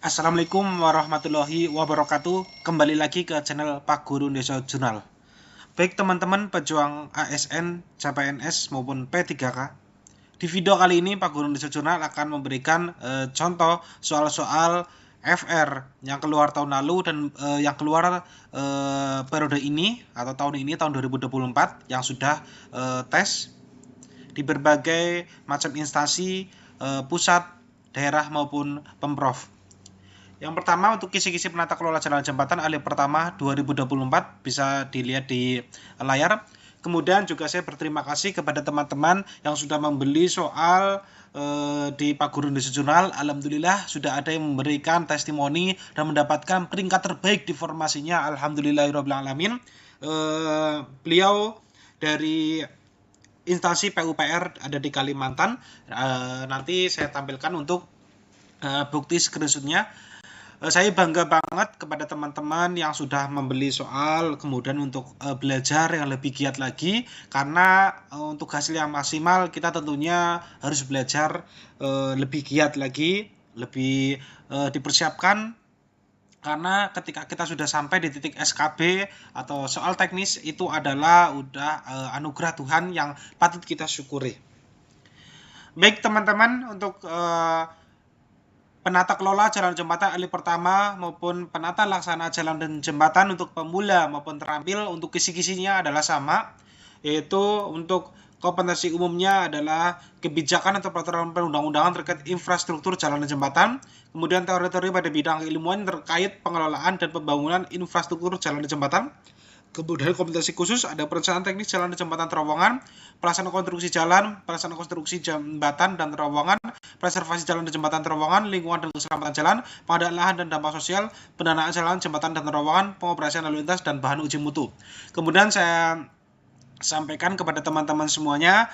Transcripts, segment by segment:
Assalamualaikum warahmatullahi wabarakatuh. Kembali lagi ke channel Pak Guru Desa Jurnal. Baik teman-teman pejuang ASN, CPNS maupun P3K. Di video kali ini Pak Guru Desa Jurnal akan memberikan contoh soal-soal FR yang keluar tahun lalu dan yang keluar periode ini atau tahun ini tahun 2024 yang sudah tes di berbagai macam instansi pusat, daerah maupun pemprov. Yang pertama untuk kisi-kisi penata kelola jalan jembatan alih pertama 2024 bisa dilihat di layar. Kemudian juga saya berterima kasih kepada teman-teman yang sudah membeli soal di Pak Guru Desa Jurnal. Alhamdulillah sudah ada yang memberikan testimoni dan mendapatkan peringkat terbaik di formasinya. Alhamdulillahirobbilalamin. Beliau dari instansi PUPR ada di Kalimantan. Nanti saya tampilkan untuk bukti screenshotnya. Saya bangga banget kepada teman-teman yang sudah membeli soal, kemudian untuk belajar yang lebih giat lagi, karena untuk hasil yang maksimal kita tentunya harus belajar lebih giat lagi, lebih dipersiapkan, karena ketika kita sudah sampai di titik SKB atau soal teknis itu adalah udah anugerah Tuhan yang patut kita syukuri. Baik teman-teman, untuk penata kelola jalan jembatan alih pertama maupun penata laksana jalan dan jembatan untuk pemula maupun terampil, untuk kisi-kisinya adalah sama, yaitu untuk kompetensi umumnya adalah kebijakan atau peraturan perundang-undangan terkait infrastruktur jalan dan jembatan, kemudian teori-teori pada bidang keilmuan terkait pengelolaan dan pembangunan infrastruktur jalan dan jembatan. Kemudian kompetensi khusus ada perencanaan teknis jalan dan jembatan terowongan, pelaksanaan konstruksi jalan, pelaksanaan konstruksi jembatan dan terowongan, preservasi jalan dan jembatan terowongan, lingkungan dan keselamatan jalan, pengadaan lahan dan dampak sosial, pendanaan jalan, jembatan dan terowongan, pengoperasian lalu lintas, dan bahan uji mutu. Kemudian saya sampaikan kepada teman-teman semuanya,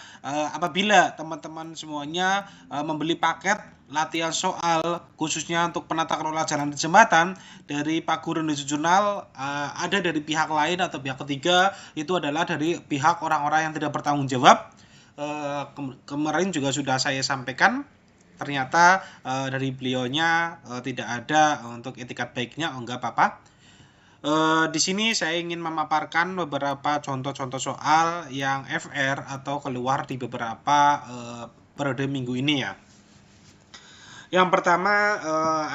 apabila teman-teman semuanya membeli paket latihan soal khususnya untuk penata kelola jalan dan jembatan dari Pak Guru Desa Jurnal, ada dari pihak lain atau pihak ketiga, itu adalah dari pihak orang-orang yang tidak bertanggung jawab. Kemarin juga sudah saya sampaikan, ternyata dari beliaunya tidak ada untuk etikat baiknya. Enggak apa-apa. Di sini saya ingin memaparkan beberapa contoh-contoh soal yang FR atau keluar di beberapa periode minggu ini ya. Yang pertama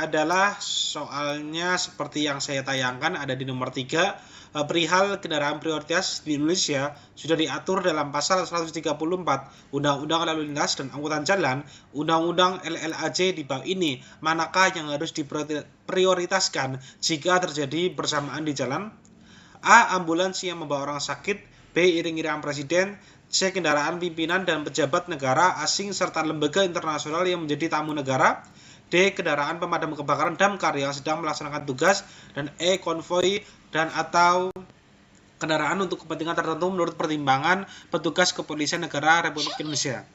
adalah soalnya seperti yang saya tayangkan, ada di nomor 3, perihal kendaraan prioritas di Indonesia sudah diatur dalam pasal 134 Undang-Undang Lalu Lintas dan Angkutan Jalan, Undang-Undang LLAJ di bab ini. Manakah yang harus diprioritaskan jika terjadi bersamaan di jalan? A. Ambulans yang membawa orang sakit. B. Iring-iringan presiden. C. Kendaraan pimpinan dan pejabat negara asing serta lembaga internasional yang menjadi tamu negara. D. Kendaraan pemadam kebakaran damkar yang sedang melaksanakan tugas. Dan E. Konvoi dan atau kendaraan untuk kepentingan tertentu menurut pertimbangan petugas kepolisian negara Republik Indonesia.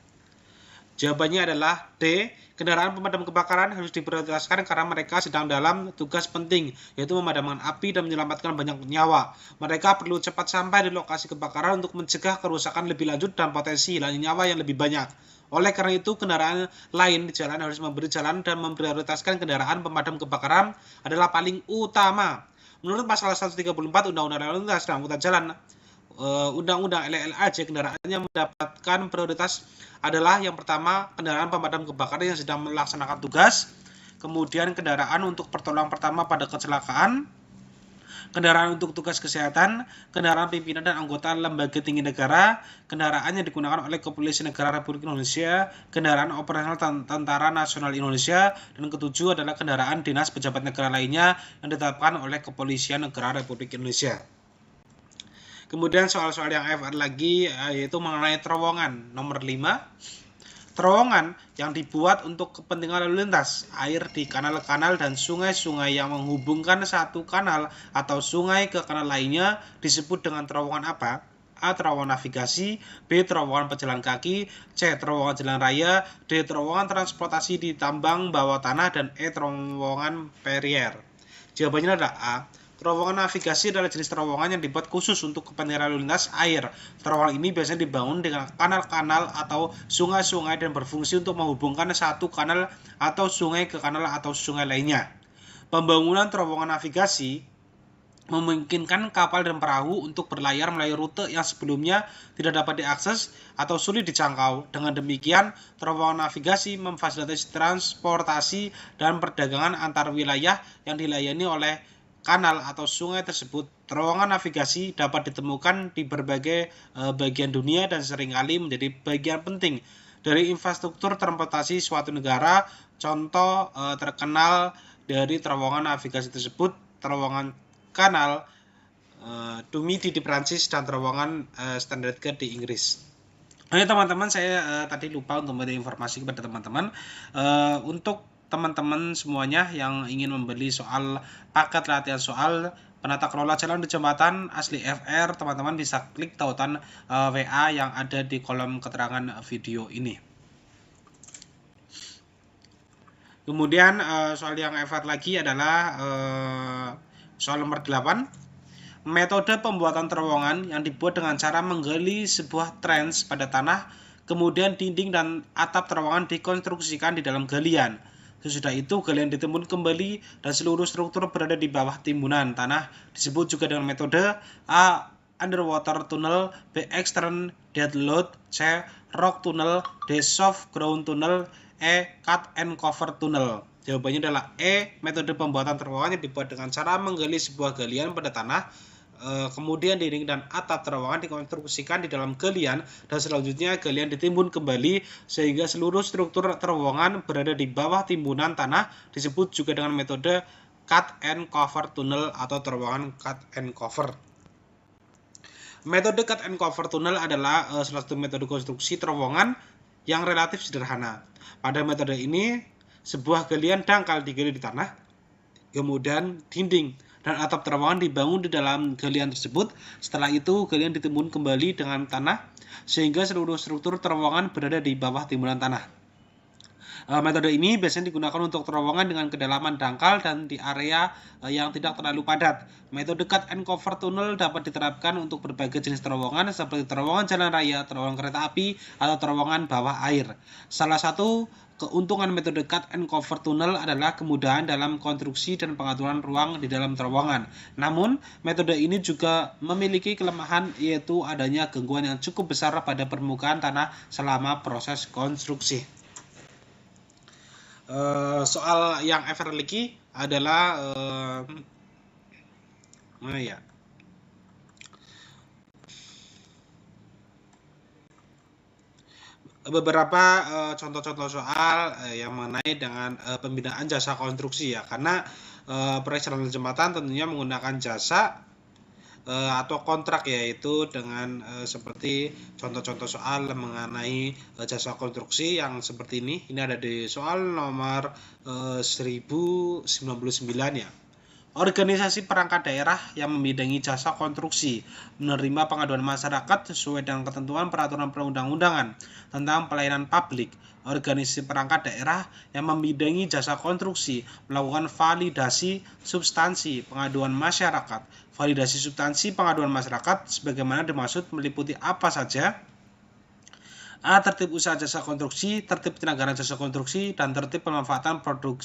Jawabannya adalah D. Kendaraan pemadam kebakaran harus diprioritaskan karena mereka sedang dalam tugas penting, yaitu memadamkan api dan menyelamatkan banyak nyawa. Mereka perlu cepat sampai di lokasi kebakaran untuk mencegah kerusakan lebih lanjut dan potensi hilangnya nyawa yang lebih banyak. Oleh karena itu, kendaraan lain di jalan harus memberi jalan dan memprioritaskan kendaraan pemadam kebakaran adalah paling utama. Menurut pasal 134 Undang-Undang Lalu Lintas dan Angkutan Jalan, Undang-Undang LLAJ, kendaraan yang mendapatkan prioritas adalah yang pertama kendaraan pemadam kebakaran yang sedang melaksanakan tugas, kemudian kendaraan untuk pertolongan pertama pada kecelakaan, kendaraan untuk tugas kesehatan, kendaraan pimpinan dan anggota lembaga tinggi negara, kendaraan yang digunakan oleh Kepolisian Negara Republik Indonesia, kendaraan operasional Tentara Nasional Indonesia, dan ketujuh adalah kendaraan dinas pejabat negara lainnya yang ditetapkan oleh Kepolisian Negara Republik Indonesia. Kemudian soal-soal yang FR lagi, yaitu mengenai terowongan nomor 5. Terowongan yang dibuat untuk kepentingan lalu lintas air di kanal-kanal dan sungai-sungai yang menghubungkan satu kanal atau sungai ke kanal lainnya disebut dengan terowongan apa? A. Terowongan navigasi. B. Terowongan pejalan kaki. C. Terowongan jalan raya. D. Terowongan transportasi di tambang bawah tanah. Dan E. Terowongan perier. Jawabannya adalah A. Terowongan navigasi adalah jenis terowongan yang dibuat khusus untuk kepentingan lalu lintas air. Terowongan ini biasanya dibangun dengan kanal-kanal atau sungai-sungai dan berfungsi untuk menghubungkan satu kanal atau sungai ke kanal atau sungai lainnya. Pembangunan terowongan navigasi memungkinkan kapal dan perahu untuk berlayar melalui rute yang sebelumnya tidak dapat diakses atau sulit dijangkau. Dengan demikian, terowongan navigasi memfasilitasi transportasi dan perdagangan antar wilayah yang dilayani oleh kanal atau sungai tersebut. Terowongan navigasi dapat ditemukan di berbagai bagian dunia dan seringkali menjadi bagian penting dari infrastruktur transportasi suatu negara. Contoh terkenal dari terowongan navigasi tersebut, terowongan kanal Dumidi di Prancis dan terowongan Standard Gauge di Inggris. Oke teman-teman, saya tadi lupa untuk memberi informasi kepada teman-teman. Untuk teman-teman semuanya yang ingin membeli soal paket latihan soal penata kelola jalan di jembatan asli FR, teman-teman bisa klik tautan WA yang ada di kolom keterangan video ini. Kemudian soal yang FR lagi adalah soal nomor 8. Metode pembuatan terowongan yang dibuat dengan cara menggali sebuah trench pada tanah, kemudian dinding dan atap terowongan dikonstruksikan di dalam galian. Sesudah itu galian ditimbun kembali dan seluruh struktur berada di bawah timbunan tanah. Disebut juga dengan metode A. Underwater tunnel, B. External dead load, C. Rock tunnel, D. Soft ground tunnel, E. Cut and cover tunnel. Jawabannya adalah E. Metode pembuatan terowongan yang dibuat dengan cara menggali sebuah galian pada tanah, kemudian dinding dan atap terowongan dikonstruksikan di dalam galian, dan selanjutnya galian ditimbun kembali sehingga seluruh struktur terowongan berada di bawah timbunan tanah. Disebut juga dengan metode cut and cover tunnel atau terowongan cut and cover. Metode cut and cover tunnel adalah salah satu metode konstruksi terowongan yang relatif sederhana. Pada metode ini, sebuah galian dangkal digali di tanah, kemudian dinding dan atap terowongan dibangun di dalam galian tersebut. Setelah itu, galian ditimbun kembali dengan tanah sehingga seluruh struktur terowongan berada di bawah timbunan tanah. Metode ini biasanya digunakan untuk terowongan dengan kedalaman dangkal dan di area yang tidak terlalu padat. Metode cut and cover tunnel dapat diterapkan untuk berbagai jenis terowongan seperti terowongan jalan raya, terowongan kereta api, atau terowongan bawah air. Salah satu keuntungan metode cut and cover tunnel adalah kemudahan dalam konstruksi dan pengaturan ruang di dalam terowongan. Namun, metode ini juga memiliki kelemahan, yaitu adanya gangguan yang cukup besar pada permukaan tanah selama proses konstruksi. Soal yang FR lagi adalah beberapa contoh-contoh soal yang mengenai dengan pembinaan jasa konstruksi ya, karena proyek jalan jembatan tentunya menggunakan jasa atau kontrak, yaitu dengan seperti contoh-contoh soal mengenai jasa konstruksi yang seperti ini. Ini ada di soal nomor 1099 ya. Organisasi perangkat daerah yang membidangi jasa konstruksi menerima pengaduan masyarakat sesuai dengan ketentuan peraturan perundang-undangan tentang pelayanan publik. Organisasi perangkat daerah yang membidangi jasa konstruksi melakukan validasi substansi pengaduan masyarakat. Validasi substansi pengaduan masyarakat sebagaimana dimaksud meliputi apa saja? A. Tertib usaha jasa konstruksi, tertib penyelenggaraan jasa konstruksi, dan tertib pemanfaatan produk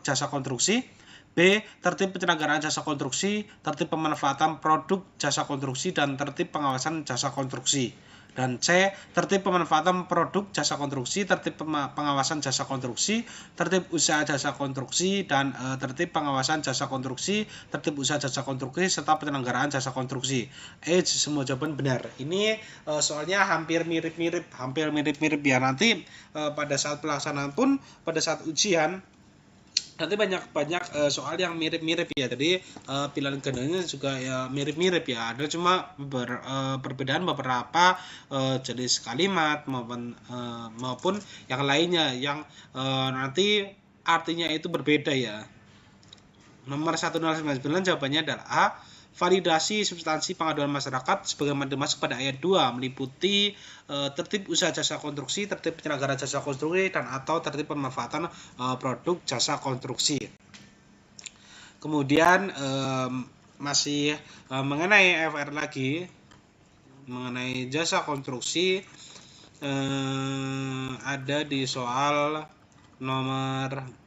jasa konstruksi. B. Tertib penyelenggaraan jasa konstruksi, tertib pemanfaatan produk jasa konstruksi, dan tertib pengawasan jasa konstruksi. Dan C. Tertib pemanfaatan produk jasa konstruksi, tertib pengawasan jasa konstruksi, tertib usaha jasa konstruksi, dan tertib pengawasan jasa konstruksi, tertib usaha jasa konstruksi, serta penyelenggaraan jasa konstruksi. Semua jawaban benar. Ini soalnya hampir mirip-mirip ya. Nanti pada saat pelaksanaan pun, pada saat ujian, nanti banyak soal yang mirip-mirip ya. Jadi pilihan gandanya juga ya mirip-mirip ya. Ada cuma perbedaan beberapa jenis kalimat maupun yang lainnya yang nanti artinya itu berbeda ya. Nomor 1099 jawabannya adalah A. Validasi substansi pengaduan masyarakat sebagaimana dimaksud pada ayat 2 meliputi tertib usaha jasa konstruksi, tertib penyelenggaraan jasa konstruksi, dan atau tertib pemanfaatan produk jasa konstruksi. Kemudian masih mengenai FR lagi, mengenai jasa konstruksi, ada di soal nomor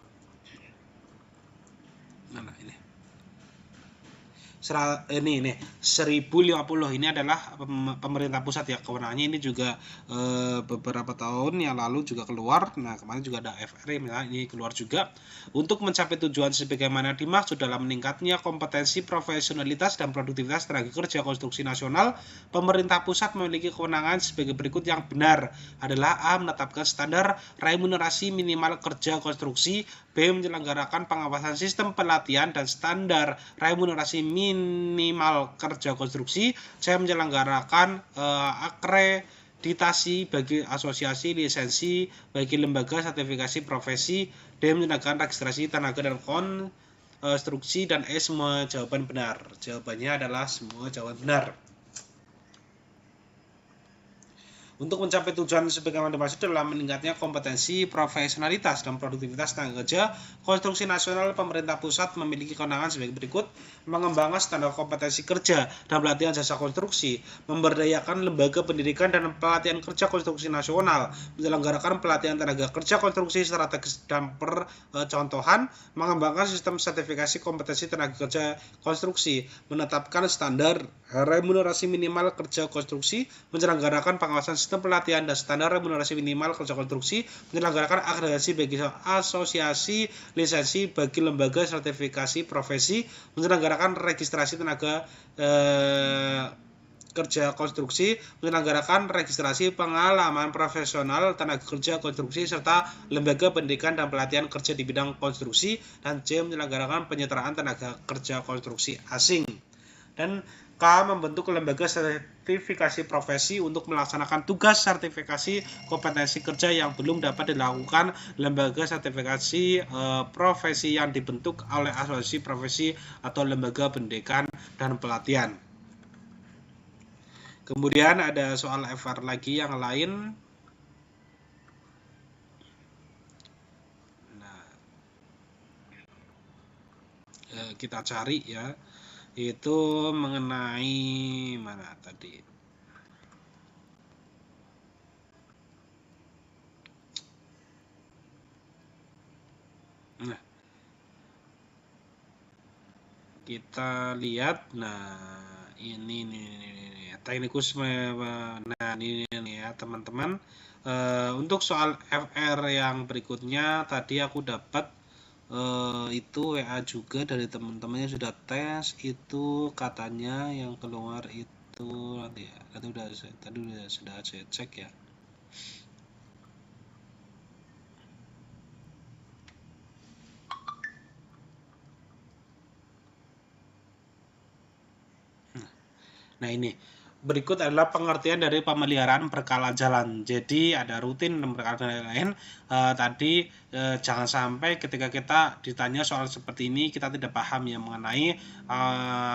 Mana ini? Ini 1050 ini adalah pemerintah pusat ya, kewenangannya ini juga beberapa tahun yang lalu juga keluar. Nah, kemarin juga ada FR misalnya, ini keluar juga untuk mencapai tujuan sebagaimana dimaksud dalam meningkatnya kompetensi, profesionalitas dan produktivitas tenaga kerja konstruksi nasional. Pemerintah pusat memiliki kewenangan sebagai berikut. Yang benar adalah A. Menetapkan standar remunerasi minimal kerja konstruksi, B. Menyelenggarakan pengawasan sistem pelatihan dan standar remunerasi minimal kerja konstruksi, C. Menyelenggarakan akreditasi bagi asosiasi lisensi bagi lembaga sertifikasi profesi, D. Menyelenggarakan registrasi tenaga dan konstruksi, dan E. Semua jawaban benar. Jawabannya adalah semua jawaban benar. Untuk mencapai tujuan sebagaimana dimaksud dalam meningkatnya kompetensi, profesionalitas, dan produktivitas tenaga kerja konstruksi nasional, pemerintah pusat memiliki kewenangan sebagai berikut: mengembangkan standar kompetensi kerja dan pelatihan jasa konstruksi, memberdayakan lembaga pendidikan dan pelatihan kerja konstruksi nasional, menyelenggarakan pelatihan tenaga kerja konstruksi strategis dan percontohan, mengembangkan sistem sertifikasi kompetensi tenaga kerja konstruksi, menetapkan standar remunerasi minimal kerja konstruksi, menyelenggarakan pengawasan sistem pelatihan dan standar remunerasi minimal kerja konstruksi, menyelenggarakan akreditasi bagi asosiasi lisensi bagi lembaga sertifikasi profesi, menyelenggarakan registrasi tenaga kerja konstruksi, menyelenggarakan registrasi pengalaman profesional tenaga kerja konstruksi serta lembaga pendidikan dan pelatihan kerja di bidang konstruksi, dan C. Menyelenggarakan penyertaan tenaga kerja konstruksi asing. Dan K. Membentuk lembaga sertifikasi profesi untuk melaksanakan tugas sertifikasi kompetensi kerja yang belum dapat dilakukan lembaga sertifikasi profesi yang dibentuk oleh asosiasi profesi atau lembaga pendidikan dan pelatihan. Kemudian ada soal FR lagi yang lain. Nah, kita cari ya. Itu mengenai mana tadi? Nah, kita lihat. Nah, ini nih teknikus. Nah, ini ya teman-teman. Untuk soal FR yang berikutnya tadi aku dapat itu WA juga dari teman-teman yang sudah tes. Itu katanya yang keluar itu nanti ya, tadi sudah saya cek ya. Nah, ini berikut adalah pengertian dari pemeliharaan berkala jalan. Jadi ada rutin dan berkala jalan lain. Tadi jangan sampai ketika kita ditanya soal seperti ini kita tidak paham ya mengenai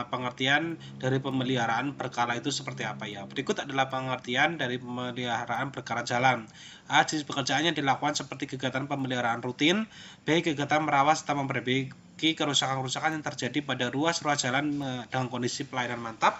pengertian dari pemeliharaan berkala itu seperti apa ya. Berikut adalah pengertian dari pemeliharaan berkala jalan. A. Jenis pekerjaannya dilakukan seperti kegiatan pemeliharaan rutin. B. Kegiatan merawat serta memperbaiki kerusakan-kerusakan yang terjadi pada ruas-ruas jalan dengan kondisi pelayanan mantap.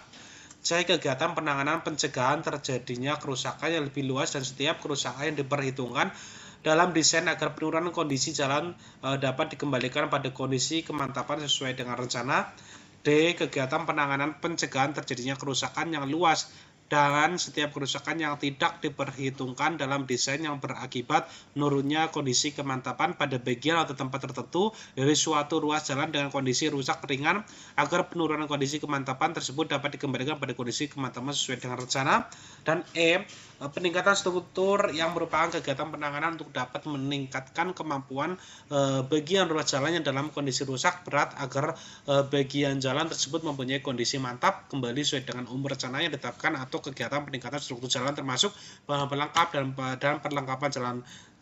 C. Kegiatan penanganan pencegahan terjadinya kerusakan yang lebih luas dan setiap kerusakan yang diperhitungkan dalam desain agar penurunan kondisi jalan dapat dikembalikan pada kondisi kemantapan sesuai dengan rencana. D. Kegiatan penanganan pencegahan terjadinya kerusakan yang luas dan setiap kerusakan yang tidak diperhitungkan dalam desain yang berakibat menurunnya kondisi kemantapan pada bagian atau tempat tertentu dari suatu ruas jalan dengan kondisi rusak ringan agar penurunan kondisi kemantapan tersebut dapat dikembalikan pada kondisi kemantapan sesuai dengan rencana. Dan E. Peningkatan struktur yang merupakan kegiatan penanganan untuk dapat meningkatkan kemampuan bagian ruas jalan yang dalam kondisi rusak berat agar bagian jalan tersebut mempunyai kondisi mantap kembali sesuai dengan umur rencana yang ditetapkan, atau kegiatan peningkatan struktur jalan termasuk bahan pelengkap dan perlengkapan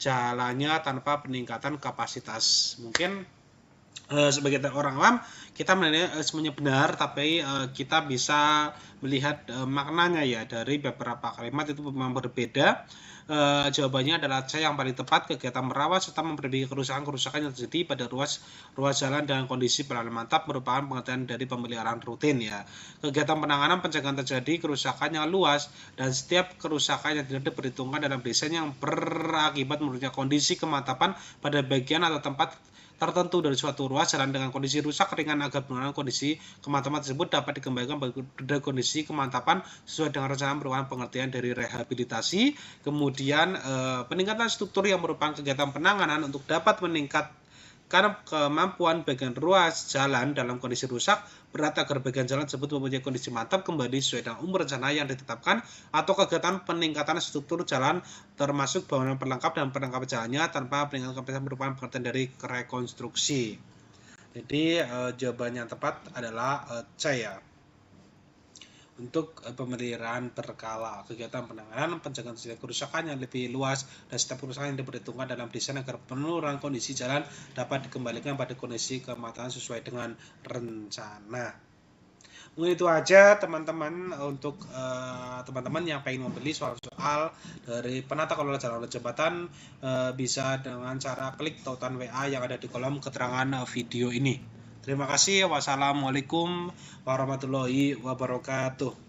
jalannya tanpa peningkatan kapasitas. Mungkin sebagai orang awam kita menilai semuanya benar, tapi kita bisa melihat maknanya ya dari beberapa kalimat itu memang berbeda. Jawabannya adalah C yang paling tepat. Kegiatan merawat serta memperbaiki kerusakan-kerusakan yang terjadi pada ruas jalan dengan kondisi pelayanan mantap merupakan pengertian dari pemeliharaan rutin ya. Kegiatan penanganan pencegahan terjadi kerusakan yang luas dan setiap kerusakan yang tidak diperhitungkan dalam desain yang berakibat menurunnya kondisi kemantapan pada bagian atau tempat tertentu dari suatu ruas jalan dengan kondisi rusak ringan agar menggunakan kondisi kemantapan tersebut dapat dikembalikan pada kondisi kemantapan sesuai dengan rencana merupakan pengertian dari rehabilitasi. Kemudian peningkatan struktur yang merupakan kegiatan penanganan untuk dapat meningkatkan kemampuan bagian ruas jalan dalam kondisi rusak berat agar bagian jalan tersebut mempunyai kondisi mantap kembali sesuai dengan umur rencana yang ditetapkan, atau kegiatan peningkatan struktur jalan termasuk bangunan pelengkap dan perlengkapan jalannya tanpa peningkatan kapasitas merupakan pengertian dari rekonstruksi. Jadi jawaban yang tepat adalah C ya. Untuk pemeliharaan berkala, kegiatan penanganan pencegahan terjadinya kerusakan yang lebih luas dan setiap kerusakan yang diperhitungkan dalam desain agar penurunan kondisi jalan dapat dikembalikan pada kondisi kemantapan sesuai dengan rencana. Mungkin itu aja teman-teman untuk teman-teman yang pengen membeli soal-soal dari penata kelola jalan dan jembatan, bisa dengan cara klik tautan WA yang ada di kolom keterangan video ini. Terima kasih. Wassalamualaikum warahmatullahi wabarakatuh.